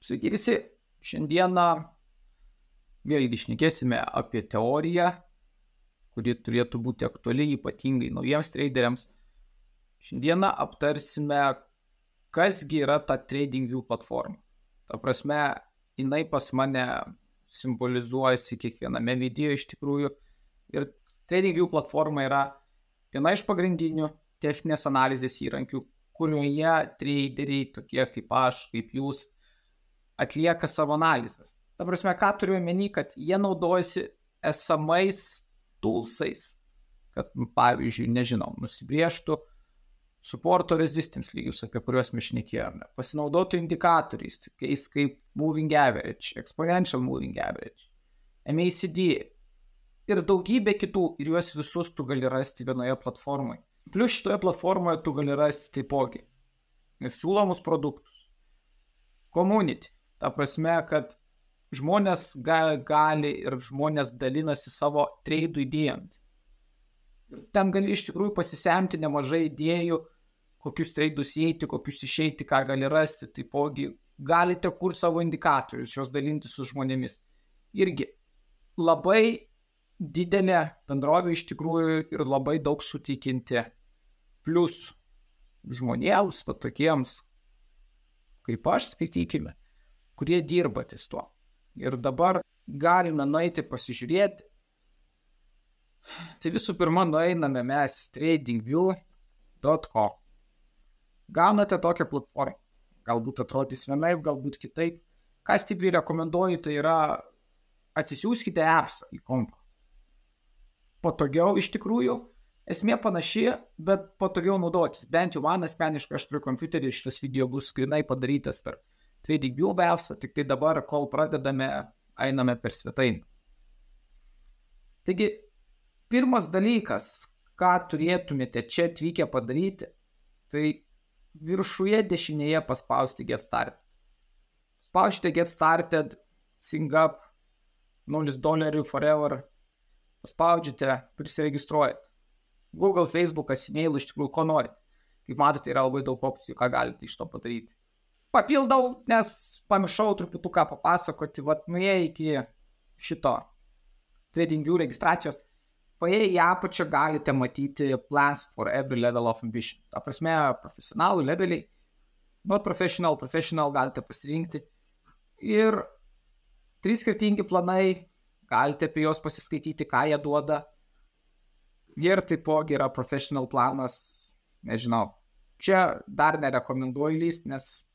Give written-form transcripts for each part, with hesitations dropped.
Sveiki visi, šiandieną vėlgi šnekėsime apie teoriją, kuri turėtų būti aktuali ypatingai naujiems traderiams. Šiandieną aptarsime, kasgi yra ta TradingView platforma. Ta prasme, jinai pas mane simbolizuojasi kiekviename video iš tikrųjų. Ir TradingView platforma yra viena iš pagrindinių techninės analizės įrankių, kurioje traderiai tokie kaip aš, kaip jūs, atlieka savo analizės. Ta prasme, ką turiu omeny, kad jie naudojasi esamais toolsais, kad, pavyzdžiui, nusibrėžtų supporto resistance lygius, apie kuriuos mes šnekėjome, pasinaudotų indikatoriais, tokiais kaip moving average, exponential moving average, MACD ir daugybė kitų, ir juos visus tu gali rasti vienoje platformoje. Plius šitoje platformoje tu gali rasti taipogi siūlomus produktus, community. Ta prasme, kad žmonės gali ir žmonės dalinasi savo treidų idėjomis. Ten gali iš tikrųjų pasisemti nemažai idėjų, kokius treidus įeiti, kokius išeiti, ką gali rasti. Taipogi galite kurti savo indikatorius, juos dalinti su žmonėmis. Irgi labai didelė bendrovė iš tikrųjų ir labai daug suteikinti. Plius žmonėms, tokiems kaip aš, skaitykime, kurie dirba ties tuo. Ir dabar galime nueiti pasižiūrėti. Tai visų pirma, nueiname mes tradingview.com. Gaunate tokią platformą. Galbūt atrodys vienaip, galbūt kitaip. Ką stipriai rekomenduoju, tai yra atsisiųskite appsą į kompą. Patogiau iš tikrųjų, esmė panaši, bet patogiau naudotis. Bent jau man asmeniškai, aš turiu kompiuterį, šitas video bus grinai padarytas per TradingView appsą, tik tai dabar, kol pradedame, einame per svetainę. Taigi, pirmas dalykas, ką turėtumėte čia atvykę padaryti, tai viršuje dešinėje paspausti Get Started. Spausite Get Started, Sync Up, $0 forever, paspaudžiate, prisiregistruojate. Google, Facebookas, e-mail, iš tikrųjų, ko norite. Kaip matote, yra labai daug opcijų, ką galite iš to padaryti. Papildau, nes pamiršau truputuką papasakoti, nuėję iki šito TradingView registracijos, paėję į apačią galite matyti plans for every level of ambition. Ta prasme, profesionalų leveliai, not professional galite pasirinkti. Ir 3 skirtingi planai, galite apie juos pasiskaityti, ką jie duoda. Ir taipogi yra professional planas, nežinau. Čia dar nerekomenduoju lyst, nes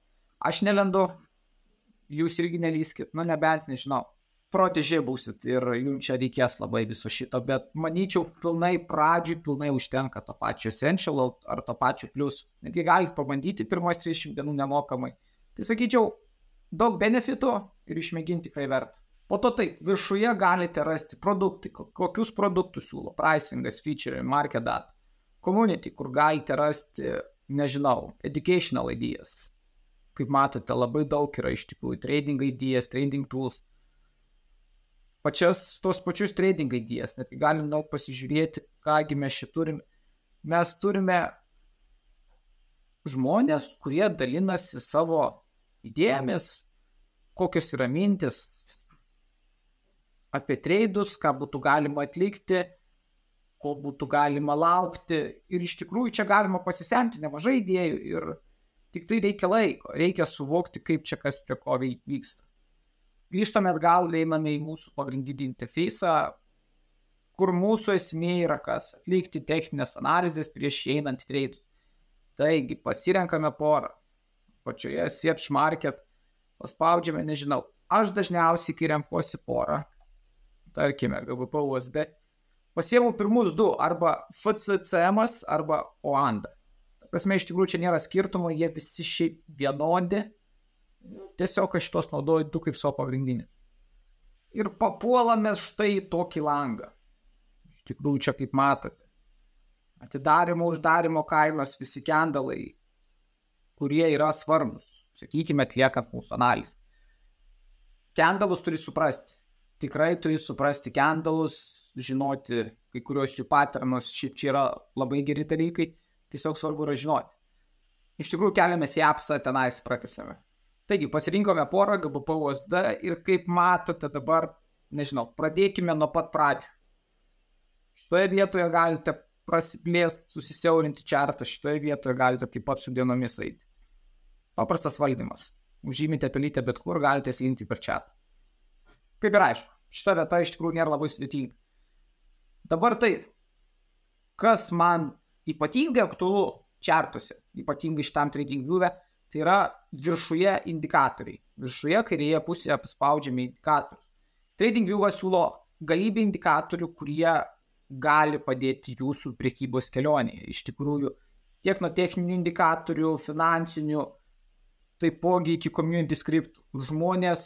aš nelendu, jūs irgi nelyskit, nebent, nežinau, protėžiai būsit ir jums čia reikės labai viso šito, bet manyčiau, pilnai užtenka to pačio Essential ar to pačio Plus. Netgi galite pabandyti pirmas 30 dienų nemokamai. Tai sakyčiau, daug benefitų ir išmėginti tikrai verta. Po to taip, viršuje galite rasti produktai, kokius produktus siūlo, pricingas, feature, market data, community, kur galite rasti, nežinau, educational ideas. Kaip matote, labai daug yra iš tikrųjų trading ideas, trading tools. Tos pačius trading ideas, net galim daug pasižiūrėti, kągi mes čia turime. Mes turime žmonės, kurie dalinasi savo idėjomis, kokios yra mintis apie treidus, ką būtų galima atlikti, ko būtų galima laukti. Ir iš tikrųjų čia galima pasisemti nemažai idėjų ir tik tai reikia laiko, reikia suvokti, kaip čia kas prie ko vyksta. Grįžtame atgal, einame į mūsų pagrindinį interfeisą, kur mūsų esmė yra kas? Atlikti techninės analizės prieš einant į treidus. Taigi, pasirenkame porą. Pačioje Search Market paspaudžiame, nežinau. Aš dažniausiai, kai renkuosi porą, tarkime, GBP USD, pasiėmu pirmus du, arba FCCM arba OANDA. Prasme, iš tikrųjų, čia nėra skirtumo, jie visi šiaip vienodi, tiesiog aš šitos naudoju du kaip savo pagrindinį. Ir papuolame štai į tokį langą. Iš tikrųjų, čia kaip matote. Atidarimo, uždarimo kainos, visi candlai, kurie yra svarbus, sakykime, atliekant mūsų analizę. Candlus turi suprasti. Tikrai turi suprasti candlus, žinoti kai kurios jų patternus, šiaip čia yra labai geri dalykai. Tiesiog svarbu yra žinoti. Iš tikrųjų keliamės į appsą, tenais pratęsime. Taigi, pasirinkome porą GBP USD ir kaip matote dabar, nežinau, pradėkime nuo pat pradžių. Šitoje vietoje galite prasiplėsti, susisiaurinti čartą, šitoje vietoje galite taip pat su dienomis eiti. Paprastas valdymas. Užžymite pelytę bet kur, galite slinkti per čatą. Kaip ir aišku, šita vieta iš tikrųjų nėra labai sudėtinga. Dabar taip, kas man ypatingai aktualu čartuose, ypatingai šitam TradingView'e, tai yra viršuje indikatoriai. Viršuje kairėje pusėje paspaudžiame indikatorius. TradingView'as siūlo galybę indikatorių, kurie gali padėti jūsų prekybos kelionėje. Iš tikrųjų, tiek nuo techninių indikatorių, finansinių, taipogi iki community scriptų. Žmonės,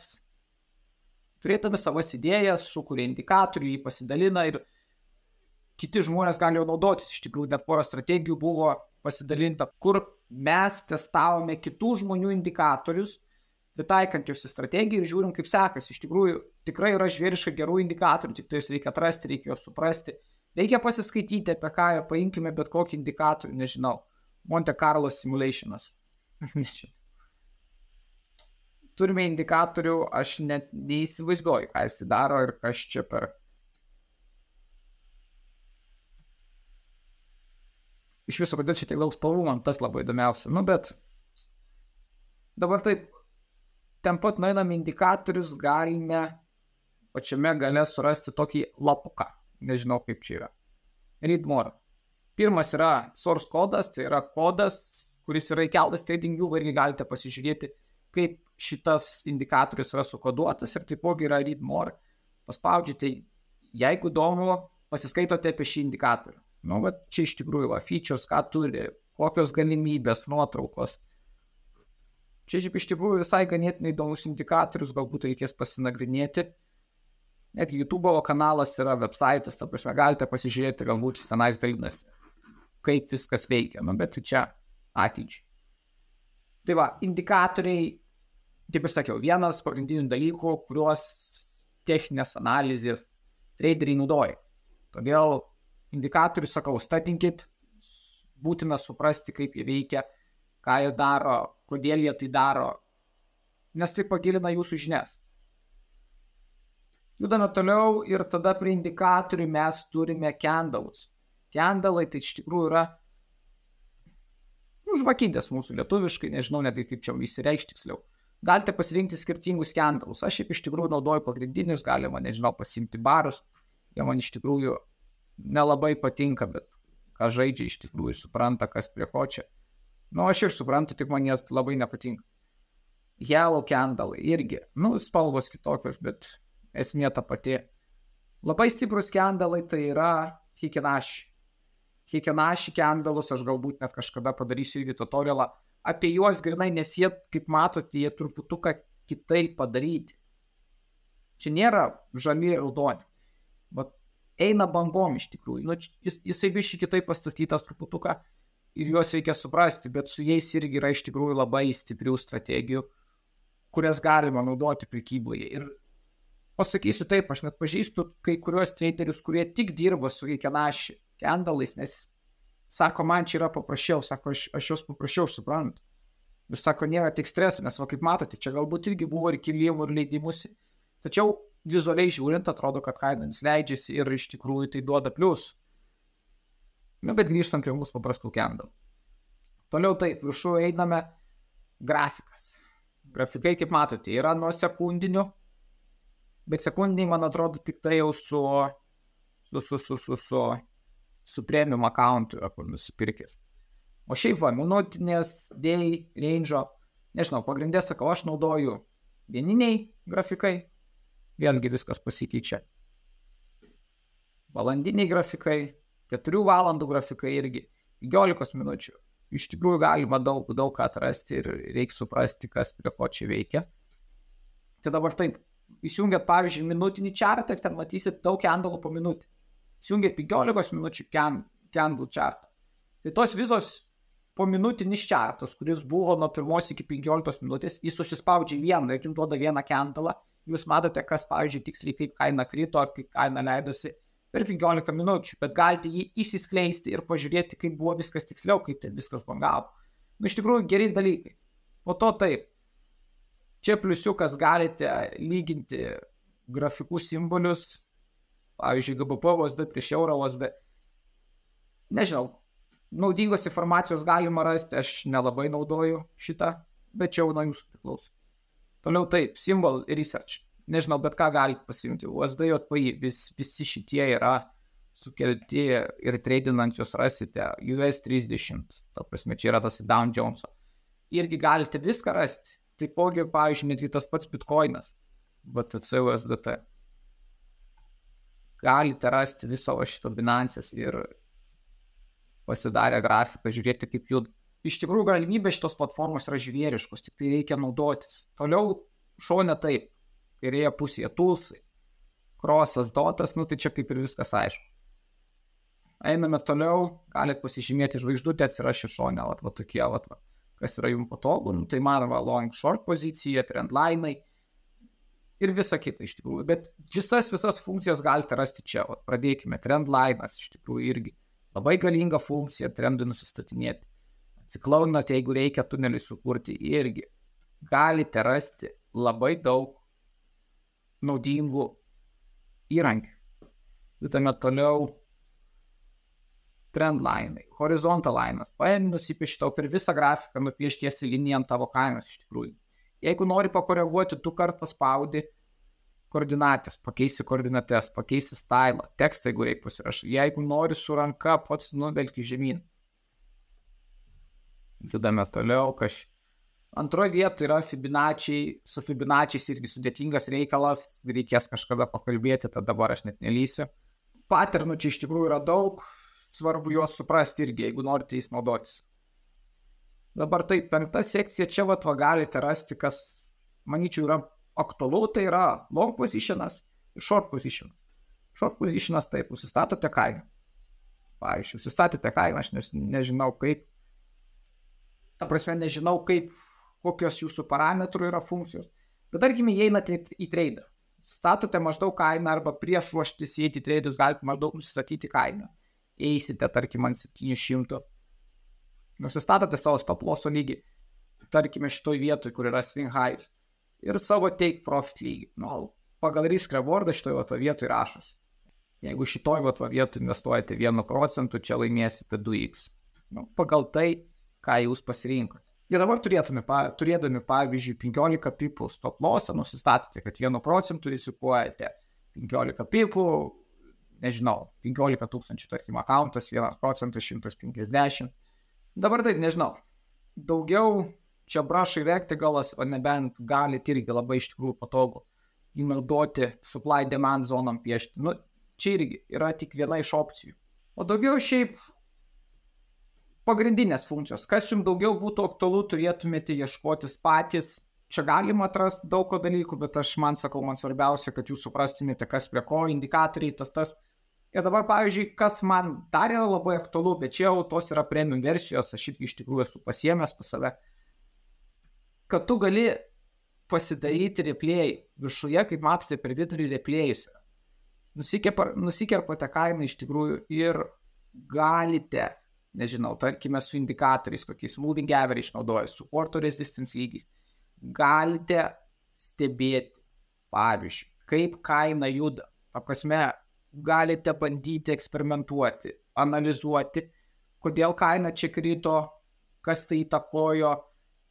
turėdami savas idėjas, sukuria indikatorių, jį pasidalina ir kiti žmonės gali jau naudotis. Iš tikrųjų, net porą strategijų buvo pasidalinta, kur mes testavome kitų žmonių indikatorius, pritaikant juos į strategiją ir žiūrim, kaip sekasi. Iš tikrųjų, tikrai yra žvėriškai gerų indikatorių, tik tai jūs reikia atrasti, reikia juos suprasti. Reikia pasiskaityti apie ką, paimkime bet kokį indikatorių, nežinau, Monte Carlo simulationas. Turime indikatorių, aš net neįsivaizduoju, ką jis daro ir kas čia per... Iš viso, kodėl čia tiek daug spalvų, man tas labai įdomiausia. Nu, bet dabar taip, ten pat nueinam indikatorius, galime pačiame gale surasti tokį lapuką. Nežinau, kaip čia yra. Read more. Pirmas yra source kodas, tai yra kodas, kuris yra įkeltas TradingView, irgi galite pasižiūrėti, kaip šitas indikatorius yra sukoduotas ir taipogi yra read more. Paspaudžiate, jeigu įdomu, pasiskaitote apie šį indikatorių. Nu, bet čia iš tikrųjų, features, ką turi, kokios galimybės, nuotraukos. Čia iš tikrųjų visai ganėtinai įdomus indikatorius, galbūt reikės pasinagrinėti. Netgi YouTube kanalas yra websaitas, ta prasme, galite pasižiūrėti, galbūt jis tenais dalinasi, kaip viskas veikia, nu, bet čia ateičiai. Tai va, indikatoriai, kaip ir sakiau, vienas pagrindinių dalykų, kuriuos techninės analizės traderiai naudoja. Todėl indikatorius, sakau, statinkit, būtina suprasti, kaip jie veikia, ką jie daro, kodėl jie tai daro, nes tai pagilina jūsų žinias. Judame toliau ir tada prie indikatorių mes turime candles. Candlai tai iš tikrųjų yra žvakidės mūsų lietuviškai, nežinau net kaip čia įsireikšti tiksliau. Galite pasirinkti skirtingus candles. Aš iš tikrųjų naudoju pagrindinius, galima, nežinau, pasimti barus. Jie man iš tikrųjų nelabai patinka, bet ką žaidžia iš tikrųjų, supranta, kas prie ko čia. Nu, aš ir suprantu, tik man jie labai nepatinka. Yellow candle irgi, nu, spalvos kitokios, bet esmė ta pati. Labai stiprus candlai tai yra Heikin-Ashi. Heikin-Ashi candlus, aš galbūt net kažkada padarysiu irgi tutorialą apie juos grinai, nes jie, kaip matote, jie truputuką kitaip padaryti. Čia nėra žali ir raudoni. Bet eina bangom iš tikrųjų. Nu, jisai biškai kitaip pastatytas truputuką ir juos reikia suprasti, bet su jais irgi yra iš tikrųjų labai stiprių strategijų, kurias galima naudoti prekyboje. Ir pasakysiu taip, aš net pažįstu kai kuriuos traderius, kurie tik dirba su Heikin-Ashi candlais, nes sako, man čia yra paprasčiau, sako, aš juos paprasčiau suprantu. Ir sako, nėra tik streso, nes va, kaip matote, čia galbūt irgi buvo ir kilimų, ir leidimusi. Tačiau vizualiai žiūrint, atrodo, kad kainas leidžiasi ir iš tikrųjų tai duoda plius. Nu, bet grįžtant prie mūsų paprastų candle. Toliau taip, viršų einame grafikas. Grafikai, kaip matote, yra nuo sekundinių, bet sekundiniai, man atrodo, tik tai jau su premium accountu yra kur nusipirkęs. O šiaip va, minutinės, day, range, nežinau, pagrindė, sakau, aš naudoju dieniniai grafikai, vėlgi viskas pasikeičia. Valandiniai grafikai, 4 valandų grafikai irgi, 15 minučių. Iš tikrųjų galima daug ką atrasti ir reikia suprasti, kas prie ko čia veikia. Tai dabar taip, įsijungiat, pavyzdžiui, minutinį chartą ir ten matysit daug candlų po minutį. Įsijungiat 15 minučių candle chartą. Tai tos visos po minutinis chartas, kuris buvo nuo 1 iki 15 minutės, jis susispaudžia vieną ir jums duoda vieną candlą. Jūs matote, kas, pavyzdžiui, tiksliai kaip kaina krito ar kaip kaina leidosi per 15 minučių, bet galite jį įsiskleisti ir pažiūrėti, kaip buvo viskas tiksliau, kaip ten viskas bangavo. Nu, iš tikrųjų, geri dalykai. Po to taip. Čia pliusiukas galite lyginti grafikų simbolius, pavyzdžiui, GBP USD prieš eurą USD. Nežinau, naudingos informacijos galima rasti, aš nelabai naudoju šitą, bet čia jau nuo jūsų priklauso. Toliau taip, symbol research. Nežinau, bet ką galite pasimti. USD JPY, visi šitie yra sukelti ir tradinant jūs rasite US 30. Ta prasme, čia yra tas Dow Jones. Irgi galite viską rasti. Taipogi, pavyzdžiui, netgi tas pats Bitcoinas, BTC USDT. Galite rasti viso šito Binance'as ir pasidarę grafiką, žiūrėti kaip juda. Iš tikrųjų, galimybė šitos platformos yra žvėriškos, tik tai reikia naudotis. Toliau šone taip, kairėje pusėje toolsai, crossas, dotas, tai čia kaip ir viskas aišku. Einame toliau, galite pasižymėti žvaigždutę, atsiras šone, va tokie, kas yra jums patogu, tai man long short pozicija, trendline'ai ir visa kita iš tikrųjų, bet visas funkcijas galite rasti čia, pradėkime, trendline'as iš tikrųjų irgi labai galinga funkcija, trendui nusistatinėti, atsiklaunate, jeigu reikia tunelį sukurti, irgi galite rasti labai daug naudingų įrankių. Vidame toliau trendline'ai, horizontal line'as, paėmė nusipieši tau per visą grafiką, nupiešti tiesiai liniją ant tavo kainos iš tikrųjų. Jeigu nori pakoreguoti, tu kart paspaudi koordinatės, pakeisi koordinates, pakeisi stylą, tekstą, jeigu reikia pasirašyti. Jeigu nori su ranka, pats nuvelki žemyn. Judame toliau, antroje vietoje yra Fibonacci, su Fibonacciais irgi sudėtingas reikalas, reikės kažkada pakalbėti, tad dabar aš net nelysiu. Patternų čia iš tikrųjų yra daug, svarbu juos suprasti irgi, jeigu norite jais naudotis. Dabar taip, 5 sekcija, čia galite rasti, kas, manyčiau, yra aktualu, tai yra long positionas ir short positionas. Short positionas taip, užsistatote kainą. Pavyzdžiui, užsistatėte kainą, aš nežinau kaip, kokios jūsų parametrų yra funkcijos. Bet tarkime, įeinate į tradą. Statote maždaug kainą arba prieš ruoštis įeiti į tradus galite maždaug nusistatyti kainą. Eisite, tarkime, ant 700. Nusistatote savo stop losso lygį, tarkime, šitoj vietoj, kur yra swing highs. Ir savo take profit lygį. Pagal risk rewardą šitoj vietoj rašos. Jeigu šitoj vietoj investuojate 1%, čia laimėsite 2x. Pagal tai, ką jūs pasirinkote. Ir dabar turėdami, pavyzdžiui, 15 pipų stop lossą, nusistatote, kad 1% rizikuojate 15 pipų, nežinau, 15 tūkstančių, tarkim, accountas, 1% 150. Dabar taip, nežinau, daugiau čia brush ir rectangle'as, o nebent galite irgi labai iš tikrųjų patogu įnaudoti supply demand zonom piešti. Čia irgi yra tik viena iš opcijų. O daugiau šiaip pagrindinės funkcijos. Kas jums daugiau būtų aktualu, turėtumėte ieškotis patys. Čia galima atrasti daug dalykų, bet man svarbiausia, kad jūs suprastumėte, kas prie ko, indikatoriai, tas. Ir dabar, pavyzdžiui, kas man dar yra labai aktualu, bet čia jau tos yra premium versijos, aš irgi iš tikrųjų esu pasiėmęs pas save, kad tu gali pasidaryti replėjai. Viršuje, kaip matote, per vidurį replėjus yra. Nusikerpate kainą iš tikrųjų ir galite, nežinau, tarkime su indikatoriais, kokiais moving average naudoja, support resistance lygiais, galite stebėti, pavyzdžiui, kaip kaina juda. Ta prasme, galite bandyti eksperimentuoti, analizuoti, kodėl kaina čia krito, kas tai įtakojo,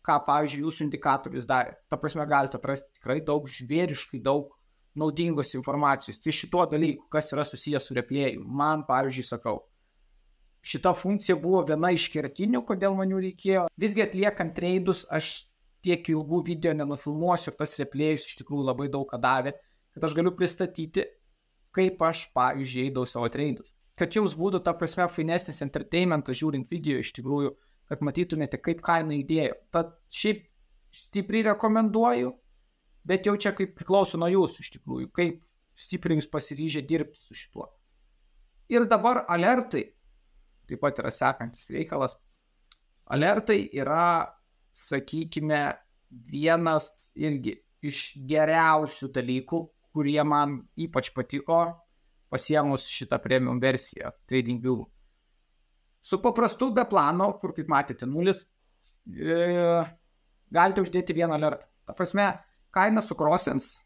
ką, pavyzdžiui, jūsų indikatorius darė. Ta prasme, galite atrasti tikrai daug žvėriškai daug naudingos informacijos. Tai šituo dalyku, kas yra susijęs su replėju. Man, pavyzdžiui, sakau, šita funkcija buvo viena iš kertinių, kodėl man jų reikėjo. Visgi atliekant treidus, aš tiek ilgų video nenufilmuosiu ir tas replėjus iš tikrųjų labai daug ką davė, kad aš galiu pristatyti, kaip aš, pavyzdžiui, eidau savo treidus. Kad jums būtų, ta prasme, fainesnis entertainmentas žiūrint video iš tikrųjų, kad matytumėte, kaip kaina įdėjo. Tad šiaip stipriai rekomenduoju, bet jau čia kaip priklauso nuo jūsų iš tikrųjų, kaip stipriai jūs pasiryžę dirbti su šituo. Ir dabar alertai, taip pat yra sekantis reikalas. Alertai yra, sakykime, vienas irgi iš geriausių dalykų, kurie man ypač patiko pasiėmus šitą premium versiją TradingView. Su paprastu be plano, kur kaip matėte nulis, galite uždėti vieną alertą. Ta prasme, kaina sukrosins,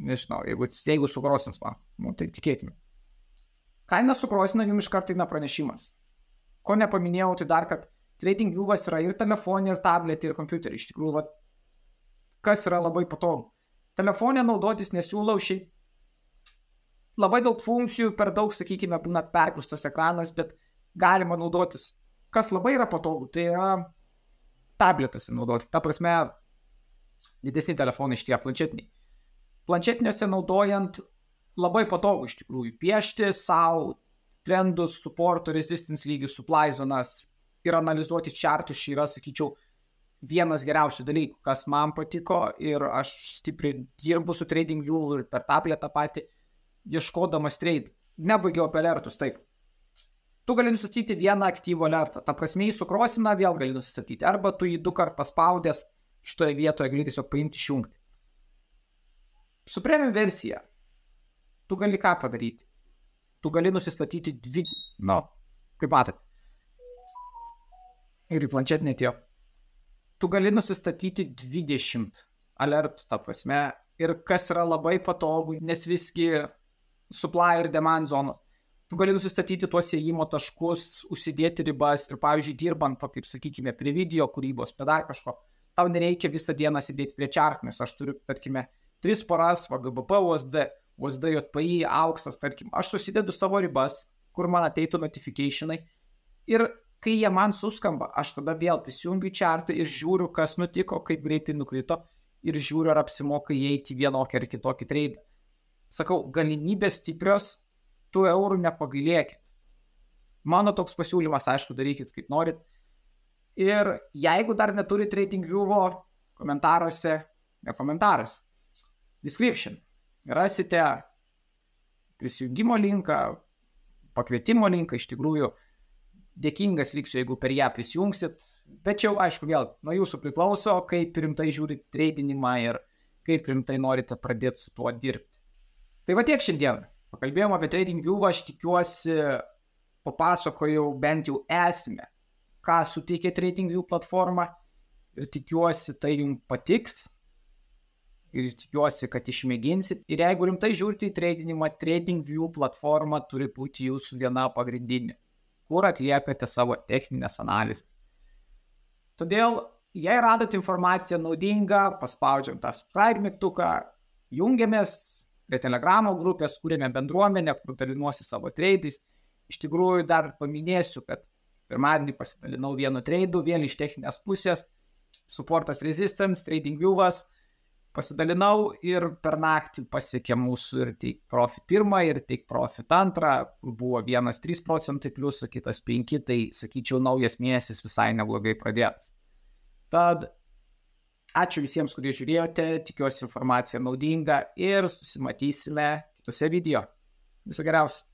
nežinau, jeigu sukrosins man, tai tikėkime. Kaina sukrosina jums iš karto eina pranešimas. Ko nepaminėjau, tai dar, kad TradingView-as yra ir telefonė, ir tabletė, ir kompiuterį. Iš tikrųjų, kas yra labai patogu. Telefonė naudotis nesiūlau šiaip labai daug funkcijų, per daug, sakykime, būna perpustas ekranas, bet galima naudotis. Kas labai yra patogu, tai yra tabletas naudoti. Ta prasme, didesni telefonai šitie planšetiniai. Planšetiniuose naudojant labai patogu iš tikrųjų. Piešti savo trendus, supporto, resistance lygius, supply zonas ir analizuoti chartus yra, sakyčiau, vienas geriausių dalykų, kas man patiko ir aš stipriai dirbu su TradingView ir per tabletą patį, ieškodamas trade. Nebaigiau apie alertus, taip. Tu gali nusistatyti vieną aktyvų alertą. Ta prasme, jį sukrosina, vėl gali nusistatyti. Arba tu jį 2 kart paspaudęs, šitoje vietoje gali tiesiog paimti išjungti. Su premium versija tu gali ką padaryti? Tu gali nusistatyti kaip matot. Ir į planšetinę atėjo. Tu gali nusistatyti 20 alertų, ta prasme, ir kas yra labai patogu, nes visgi supply ir demand zonos. Tu gali nusistatyti tuos ėjimo taškus, užsidėti ribas ir, pavyzdžiui, dirbant, kaip sakykime, prie video kūrybos, prie dar kažko, tau nereikia visą dieną sėdėti prie chart, nes aš turiu, tarkime, 3 paras, GBP, USD, JPY, auksas, tarkim, aš susidedu savo ribas, kur man ateitų notificationai ir kai jie man suskamba, aš tada vėl prisijungiu chartą ir žiūriu, kas nutiko, kaip greitai nukrito ir žiūriu, ar apsimoka įeiti vienokį ar kitokį trade. Sakau, galimybės stiprios, tų eurų nepagailėkit. Mano toks pasiūlymas, aišku, darykit kaip norit. Ir jeigu dar neturi TradingView, komentaruose, ne komentaras, description, rasite prisijungimo linką, pakvietimo linką, iš tikrųjų, dėkingas liksiu, jeigu per ją prisijungsit, bet čia, aišku, vėl nuo jūsų priklauso, kaip rimtai žiūrite tradinimą ir kaip rimtai norite pradėti su tuo dirbti. Tai va tiek šiandien. Pakalbėjom apie TradingView, aš tikiuosi, papasakojau bent jau esmę, ką suteikia TradingView platforma ir tikiuosi, tai jums patiks ir tikiuosi, kad išmėginsit. Ir jeigu rimtai žiūrite į tradinimą, TradingView platforma turi būti jūsų viena pagrindinė, kur atliekate savo techninės analizės. Todėl, jei radot informaciją naudingą, paspaudžiam tą subscribe mygtuką, jungiamės prie Telegramo grupės, kūrėme bendruomenę, kur dalinuosi savo trade'ais. Iš tikrųjų, dar paminėsiu, kad pirmadienį pasidalinau vienu trade'u, vien iš techninės pusės, supportas resistance, TradingView-as, pasidalinau ir per naktį pasiekė mūsų ir Take Profit 1 ir Take Profit 2, kur buvo vienas 3% pliusų, kitas 5, tai sakyčiau, naujas mėnesis visai neblogai pradėtas. Tad ačiū visiems, kurie žiūrėjote, tikiuosi informacija naudinga ir susimatysime kitose video. Viso geriausio.